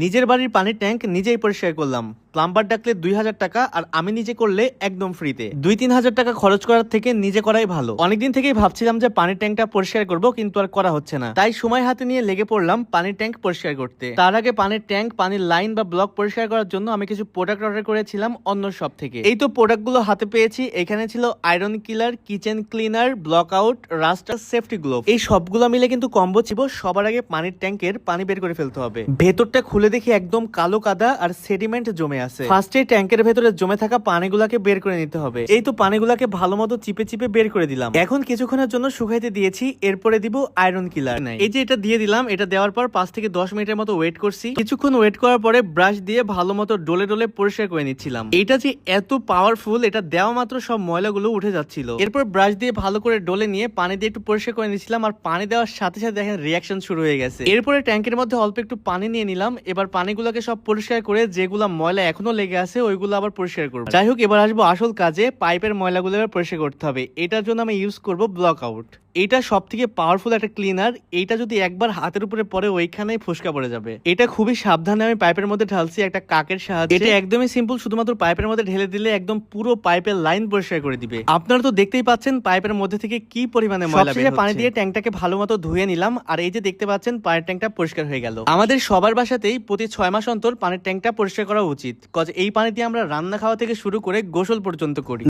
নিজের বাড়ির পানির ট্যাঙ্ক নিজেই পরিষ্কার করলাম। প্লাম্বার ডাকলে 2000 টাকা, আর আমি নিজে করলে একদম ফ্রিতে। 2-3 হাজার টাকা খরচ করার থেকে নিজে করাই ভালো। অনেকদিন থেকেই ভাবছিলাম যে পানির ট্যাঙ্কটা পরিষ্কার করব, কিন্তু আর করা হচ্ছে না। তাই সময় হাতে নিয়ে লেগে পড়লাম পানির ট্যাঙ্ক পরিষ্কার করতে। তার আগে পানির ট্যাঙ্ক, পানির লাইন বা ব্লক পরিষ্কার করার জন্য আমি কিছু প্রোডাক্ট অর্ডার করেছিলাম অন্য শপ থেকে। এই তো প্রোডাক্টগুলো হাতে পেয়েছি। এখানে ছিল আয়রন কিলার, কিচেন ক্লিনার, ব্লক আউট, রাস্টার, সেফটি গ্লোভ। এই সবগুলো মিলে কিন্তু কম্বো ছিল। সবার আগে পানির ট্যাঙ্কের পানি বের করে ফেলতে হবে। ভেতরটা খুলে দেখি একদম কালো কাদা আর সেডিমেন্ট জমে আছে। ফার্স্টে ট্যাঙ্কের ভেতরে জমে থাকা পানিগুলাকে বের করে নিতে হবে। এই তো পানিগুলাকে ভালো মতো চিপে চিপে বের করে দিলাম। এখন কিছুক্ষণের জন্য শুকাইতে দিয়েছি। এরপরে দিব আয়রন কিলার। এই যে এটা দিয়ে দিলাম। এটা দেওয়ার পর 5 থেকে 10 মিনিটের মতো ওয়েট করছি। কিছুক্ষণ ওয়েট করার পরে ব্রাশ দিয়ে ভালো মতো ডলে ডলে পরিষ্কার করে নিচ্ছিলাম। এটা যে এত পাওয়ারফুল, এটা দেওয়া মাত্র সব ময়লাগুলো উঠে যাচ্ছিল। এরপর ব্রাশ দিয়ে ভালো করে ডলে নিয়ে পানি দিয়ে একটু পরিষ্কার করে নিচ্ছিলাম। আর পানি দেওয়ার সাথে সাথে দেখেন রিয়াকশন শুরু হয়ে গেছে। এরপরে ট্যাঙ্কের মধ্যে অল্প একটু পানি নিয়ে নিলাম। এবার পানিগুলোকে সব পরিষ্কার করে যেগুলা ময়লা এখনো লেগে আছে ওইগুলো আবার পরিষ্কার করব। যাই হোক, এবার আসবো আসল কাজে। পাইপের ময়লাগুলো এবার পরিষ্কার করতে হবে। এটার জন্য আমি ইউজ করব ব্লক আউট। এটা সব থেকে পাওয়ারফুল একটা ক্লিনার। এইটা যদি একবার হাতের উপরে পড়ে ওইখানেই ফোসকা পড়ে যাবে। এটা খুবই সাবধানে আমি পাইপের মধ্যে ঢালছি একটা কাকের সাহায্যে। এটা একদমই সিম্পল, শুধুমাত্র পাইপের মধ্যে ঢেলে দিলে একদম পুরো পাইপের লাইন পরিষ্কার করে দিবে। আপনারা তো দেখতেই পাচ্ছেন পাইপের মধ্যে থেকে কি পরিমাণে ময়লা বের হচ্ছে। পানি দিয়ে ট্যাঙ্কটাকে ভালো মতো ধুয়ে নিলাম। আর এই যে দেখতে পাচ্ছেন পানির ট্যাঙ্কটা পরিষ্কার হয়ে গেল। আমাদের সবার বাসাতেই প্রতি 6 মাস অন্তর পানির ট্যাঙ্কটা পরিষ্কার করা উচিত। কজ এই পানি দিয়ে আমরা রান্না খাওয়া থেকে শুরু করে গোসল পর্যন্ত করি।